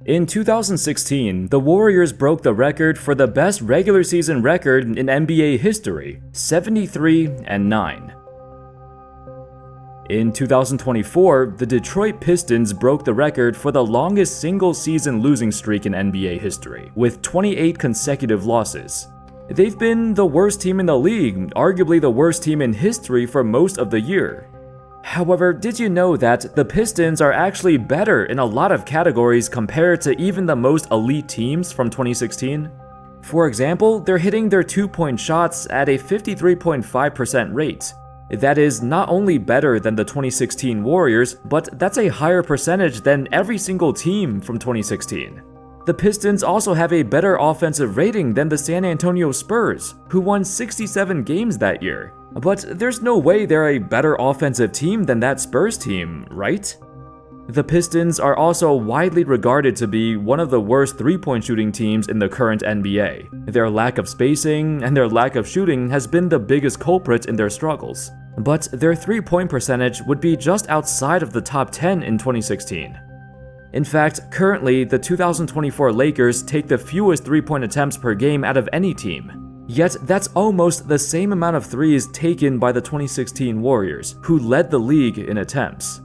In 2016, the Warriors broke the record for the best regular season record in NBA history, 73-9. In 2024, the Detroit Pistons broke the record for the longest single-season losing streak in NBA history, with 28 consecutive losses. They've been the worst team in the league, arguably the worst team in history for most of the year. However, did you know that the Pistons are actually better in a lot of categories compared to even the most elite teams from 2016? For example, they're hitting their two-point shots at a 53.5% rate. That is not only better than the 2016 Warriors, but that's a higher percentage than every single team from 2016. The Pistons also have a better offensive rating than the San Antonio Spurs, who won 67 games that year. But there's no way they're a better offensive team than that Spurs team, right? The Pistons are also widely regarded to be one of the worst three-point shooting teams in the current NBA. Their lack of spacing and their lack of shooting has been the biggest culprit in their struggles. But their three-point percentage would be just outside of the top 10 in 2016. In fact, currently, the 2024 Lakers take the fewest three-point attempts per game out of any team. Yet, that's almost the same amount of threes taken by the 2016 Warriors, who led the league in attempts.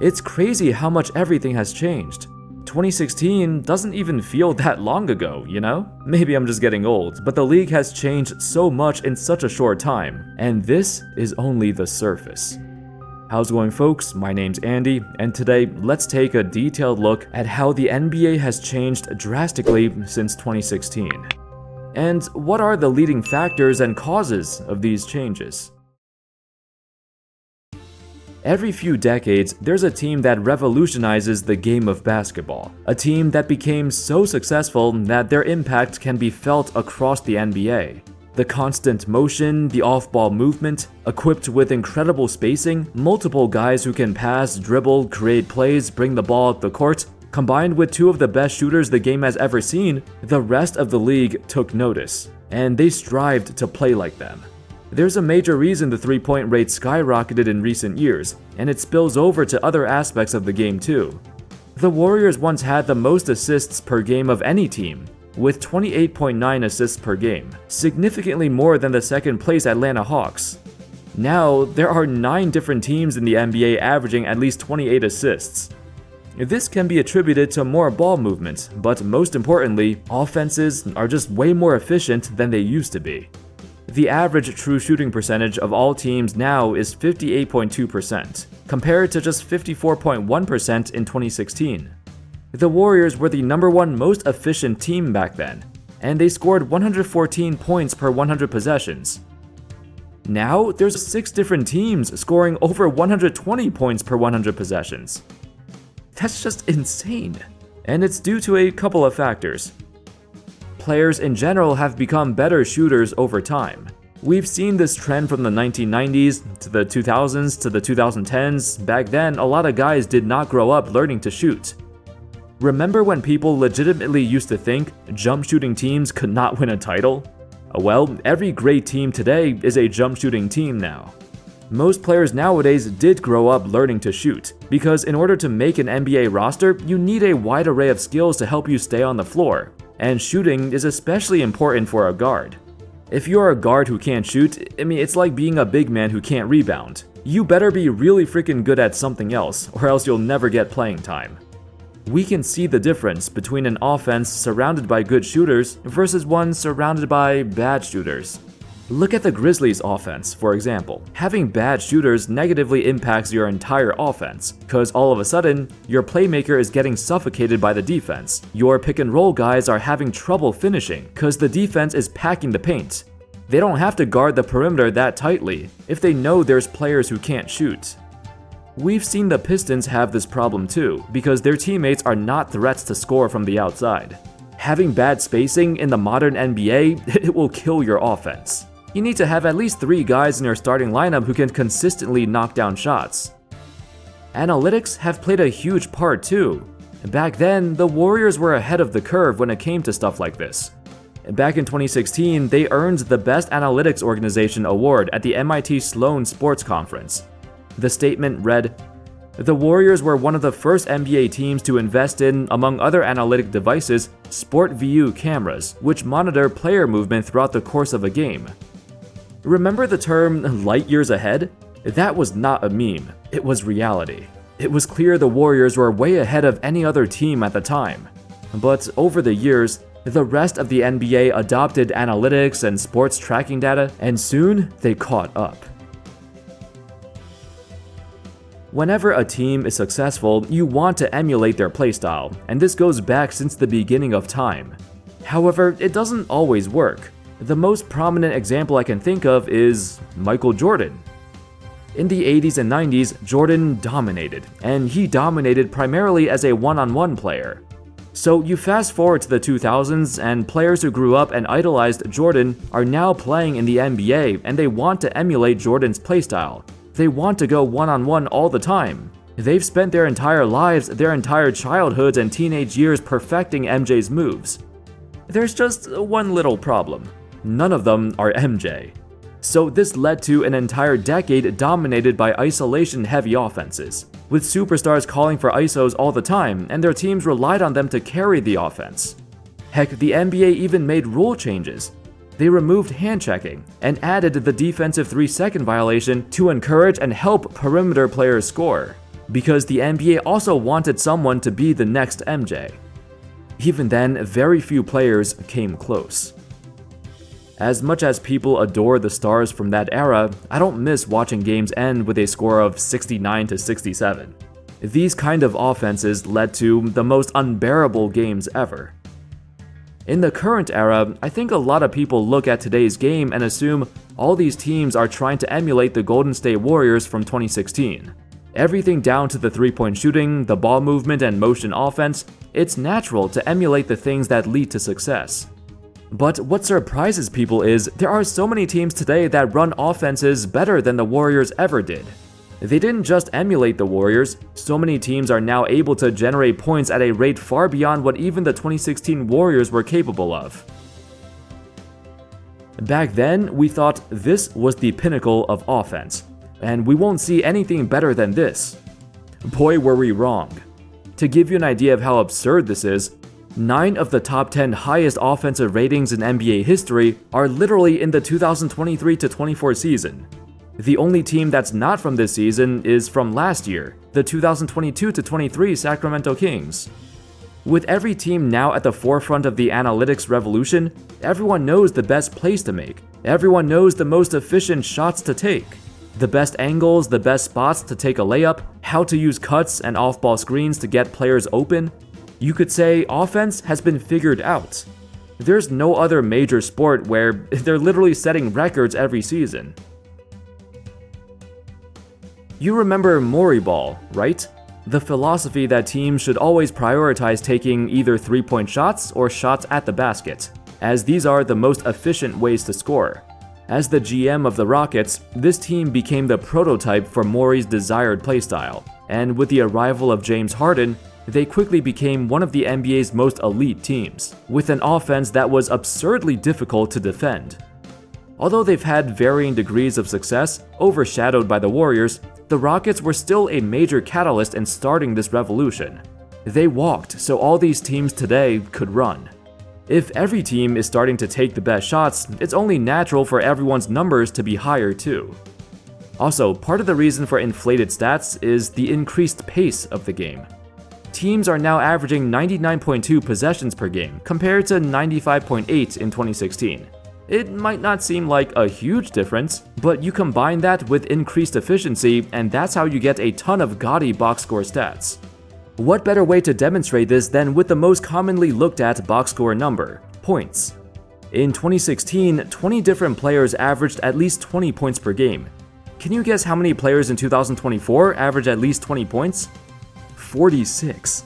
It's crazy how much everything has changed. 2016 doesn't even feel that long ago, you know? Maybe I'm just getting old, but the league has changed so much in such a short time, and this is only the surface. How's it going, folks? My name's Andy, and today let's take a detailed look at how the NBA has changed drastically since 2016. And what are the leading factors and causes of these changes? Every few decades, there's a team that revolutionizes the game of basketball. A team that became so successful that their impact can be felt across the NBA. The constant motion, the off-ball movement, equipped with incredible spacing, multiple guys who can pass, dribble, create plays, bring the ball up the court, combined with two of the best shooters the game has ever seen, the rest of the league took notice, and they strived to play like them. There's a major reason the three-point rate skyrocketed in recent years, and it spills over to other aspects of the game too. The Warriors once had the most assists per game of any team, with 28.9 assists per game, significantly more than the second-place Atlanta Hawks. Now, there are 9 different teams in the NBA averaging at least 28 assists. This can be attributed to more ball movement, but most importantly, offenses are just way more efficient than they used to be. The average true shooting percentage of all teams now is 58.2%, compared to just 54.1% in 2016. The Warriors were the #1 most efficient team back then, and they scored 114 points per 100 possessions. Now, there's 6 different teams scoring over 120 points per 100 possessions. That's just insane, and it's due to a couple of factors. Players in general have become better shooters over time. We've seen this trend from the 1990s to the 2000s to the 2010s. Back then, a lot of guys did not grow up learning to shoot. Remember when people legitimately used to think jump shooting teams could not win a title? Well, every great team today is a jump shooting team now. Most players nowadays did grow up learning to shoot, because in order to make an NBA roster, you need a wide array of skills to help you stay on the floor, and shooting is especially important for a guard. If you're a guard who can't shoot, it's like being a big man who can't rebound. You better be really freaking good at something else, or else you'll never get playing time. We can see the difference between an offense surrounded by good shooters versus one surrounded by bad shooters. Look at the Grizzlies' offense, for example. Having bad shooters negatively impacts your entire offense, because all of a sudden, your playmaker is getting suffocated by the defense. Your pick-and-roll guys are having trouble finishing, because the defense is packing the paint. They don't have to guard the perimeter that tightly, if they know there's players who can't shoot. We've seen the Pistons have this problem too, because their teammates are not threats to score from the outside. Having bad spacing in the modern NBA, it will kill your offense. You need to have at least 3 guys in your starting lineup who can consistently knock down shots. Analytics have played a huge part too. Back then, the Warriors were ahead of the curve when it came to stuff like this. Back in 2016, they earned the Best Analytics Organization award at the MIT Sloan Sports Conference. The statement read, The Warriors were one of the first NBA teams to invest in, among other analytic devices, SportView cameras, which monitor player movement throughout the course of a game. Remember the term light years ahead? That was not a meme, it was reality. It was clear the Warriors were way ahead of any other team at the time. But over the years, the rest of the NBA adopted analytics and sports tracking data, and soon they caught up. Whenever a team is successful, you want to emulate their playstyle, and this goes back since the beginning of time. However, it doesn't always work. The most prominent example I can think of is Michael Jordan. In the 80s and 90s, Jordan dominated, and he dominated primarily as a one-on-one player. So you fast forward to the 2000s, and players who grew up and idolized Jordan are now playing in the NBA, and they want to emulate Jordan's playstyle. They want to go one-on-one all the time. They've spent their entire lives, their entire childhoods and teenage years perfecting MJ's moves. There's just one little problem. None of them are MJ. So this led to an entire decade dominated by isolation-heavy offenses, with superstars calling for ISOs all the time, and their teams relied on them to carry the offense. Heck, the NBA even made rule changes. They removed hand-checking and added the defensive 3-second violation to encourage and help perimeter players score, because the NBA also wanted someone to be the next MJ. Even then, very few players came close. As much as people adore the stars from that era, I don't miss watching games end with a score of 69-67. These kind of offenses led to the most unbearable games ever. In the current era, I think a lot of people look at today's game and assume all these teams are trying to emulate the Golden State Warriors from 2016. Everything down to the three-point shooting, the ball movement, and motion offense, it's natural to emulate the things that lead to success. But what surprises people is there are so many teams today that run offenses better than the Warriors ever did. They didn't just emulate the Warriors, so many teams are now able to generate points at a rate far beyond what even the 2016 Warriors were capable of. Back then, we thought this was the pinnacle of offense, and we won't see anything better than this. Boy, were we wrong. To give you an idea of how absurd this is, 9 of the top 10 highest offensive ratings in NBA history are literally in the 2023-24 season. The only team that's not from this season is from last year, the 2022-23 Sacramento Kings. With every team now at the forefront of the analytics revolution, everyone knows the best plays to make. Everyone knows the most efficient shots to take, the best angles, the best spots to take a layup, how to use cuts and off-ball screens to get players open. You could say offense has been figured out. There's no other major sport where they're literally setting records every season. You remember Mori ball, right? The philosophy that teams should always prioritize taking either three-point shots or shots at the basket, as these are the most efficient ways to score. As the GM of the Rockets, this team became the prototype for Mori's desired playstyle, and with the arrival of James Harden, they quickly became one of the NBA's most elite teams, with an offense that was absurdly difficult to defend. Although they've had varying degrees of success, overshadowed by the Warriors, the Rockets were still a major catalyst in starting this revolution. They walked so all these teams today could run. If every team is starting to take the best shots, it's only natural for everyone's numbers to be higher too. Also, part of the reason for inflated stats is the increased pace of the game. Teams are now averaging 99.2 possessions per game compared to 95.8 in 2016. It might not seem like a huge difference, but you combine that with increased efficiency, and that's how you get a ton of gaudy box score stats. What better way to demonstrate this than with the most commonly looked at box score number, points. In 2016, 20 different players averaged at least 20 points per game. Can you guess how many players in 2024 average at least 20 points? 46.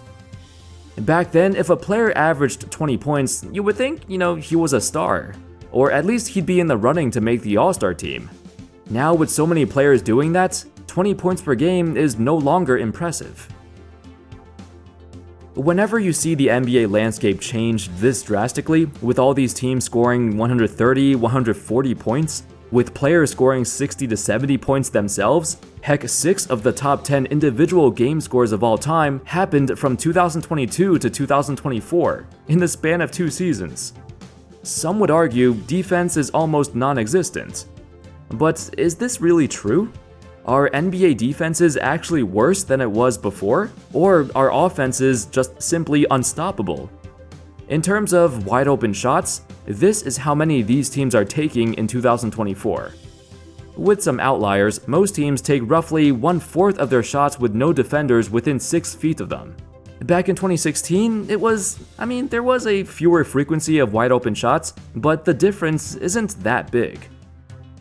Back then, if a player averaged 20 points, you would think, he was a star. Or at least he'd be in the running to make the All-Star team. Now with so many players doing that, 20 points per game is no longer impressive. Whenever you see the NBA landscape change this drastically, with all these teams scoring 130, 140 points, with players scoring 60 to 70 points themselves. Heck, 6 of the top 10 individual game scores of all time happened from 2022 to 2024, in the span of 2 seasons. Some would argue defense is almost non-existent. But is this really true? Are NBA defenses actually worse than it was before? Or are offenses just simply unstoppable? In terms of wide open shots, this is how many these teams are taking in 2024. With some outliers, most teams take roughly 1/4 of their shots with no defenders within 6 feet of them. Back in 2016, there was a fewer frequency of wide open shots, but the difference isn't that big.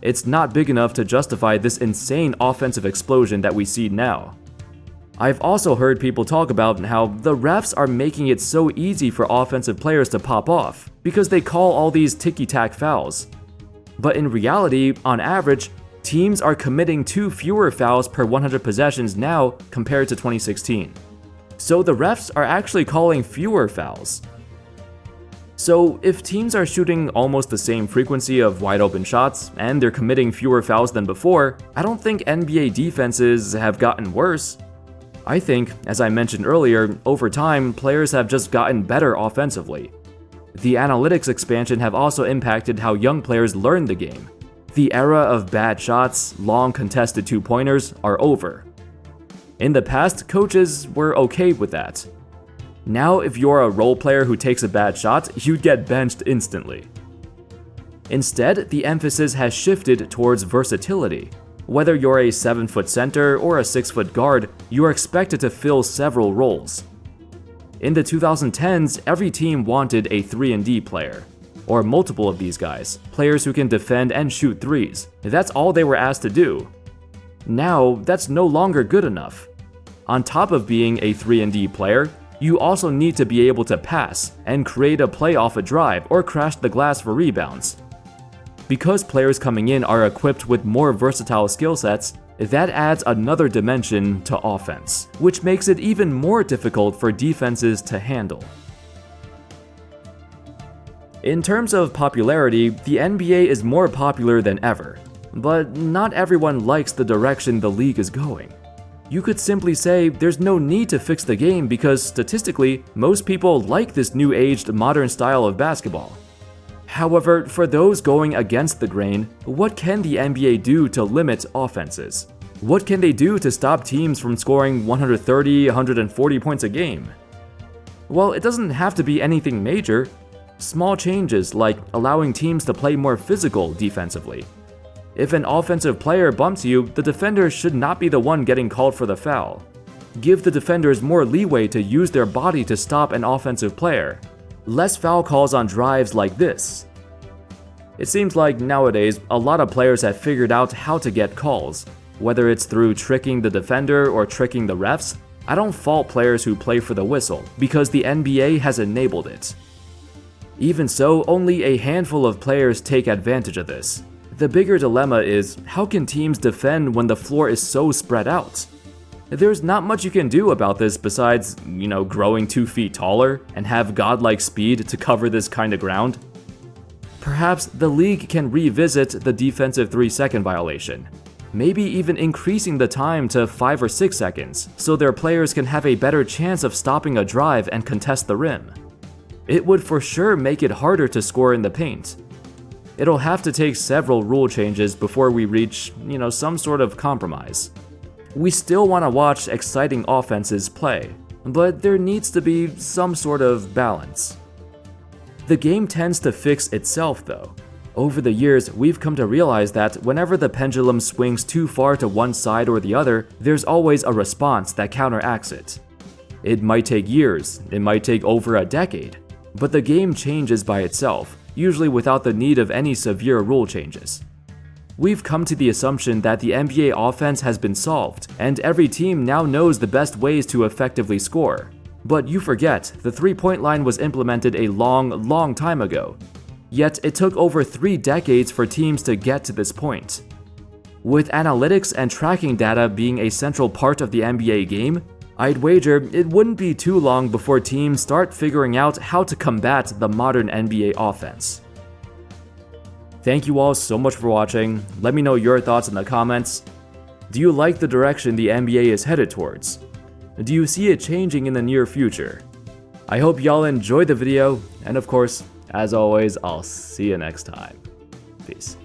It's not big enough to justify this insane offensive explosion that we see now. I've also heard people talk about how the refs are making it so easy for offensive players to pop off because they call all these ticky-tack fouls. But in reality, on average, teams are committing 2 fewer fouls per 100 possessions now compared to 2016. So the refs are actually calling fewer fouls. So if teams are shooting almost the same frequency of wide open shots and they're committing fewer fouls than before, I don't think NBA defenses have gotten worse. I think, as I mentioned earlier, over time, players have just gotten better offensively. The analytics expansion have also impacted how young players learn the game. The era of bad shots, long contested 2-pointers are over. In the past, coaches were okay with that. Now, if you're a role player who takes a bad shot, you'd get benched instantly. Instead, the emphasis has shifted towards versatility. Whether you're a 7-foot center or a 6-foot guard, you are expected to fill several roles. In the 2010s, every team wanted a 3-and-D player, or multiple of these guys, players who can defend and shoot threes. That's all they were asked to do. Now, that's no longer good enough. On top of being a 3-and-D player, you also need to be able to pass and create a play off a drive or crash the glass for rebounds. Because players coming in are equipped with more versatile skill sets, that adds another dimension to offense, which makes it even more difficult for defenses to handle. In terms of popularity, the NBA is more popular than ever, but not everyone likes the direction the league is going. You could simply say there's no need to fix the game because statistically, most people like this new-aged modern style of basketball. However, for those going against the grain, what can the NBA do to limit offenses? What can they do to stop teams from scoring 130, 140 points a game? Well, it doesn't have to be anything major. Small changes like allowing teams to play more physical defensively. If an offensive player bumps you, the defender should not be the one getting called for the foul. Give the defenders more leeway to use their body to stop an offensive player. Less foul calls on drives like this. It seems like nowadays, a lot of players have figured out how to get calls. Whether it's through tricking the defender or tricking the refs, I don't fault players who play for the whistle, because the NBA has enabled it. Even so, only a handful of players take advantage of this. The bigger dilemma is, how can teams defend when the floor is so spread out? There's not much you can do about this besides, growing 2 feet taller and have godlike speed to cover this kind of ground. Perhaps the league can revisit the defensive 3-second violation, maybe even increasing the time to 5 or 6 seconds so their players can have a better chance of stopping a drive and contest the rim. It would for sure make it harder to score in the paint. It'll have to take several rule changes before we reach, some sort of compromise. We still want to watch exciting offenses play, but there needs to be some sort of balance. The game tends to fix itself though. Over the years, we've come to realize that whenever the pendulum swings too far to one side or the other, there's always a response that counteracts it. It might take years, it might take over a decade, but the game changes by itself, usually without the need of any severe rule changes. We've come to the assumption that the NBA offense has been solved, and every team now knows the best ways to effectively score. But you forget, the 3-point line was implemented a long time ago. Yet it took over 3 decades for teams to get to this point. With analytics and tracking data being a central part of the NBA game, I'd wager it wouldn't be too long before teams start figuring out how to combat the modern NBA offense. Thank you all so much for watching. Let me know your thoughts in the comments. Do you like the direction the NBA is headed towards? Do you see it changing in the near future? I hope y'all enjoyed the video, and of course, as always, I'll see you next time. Peace.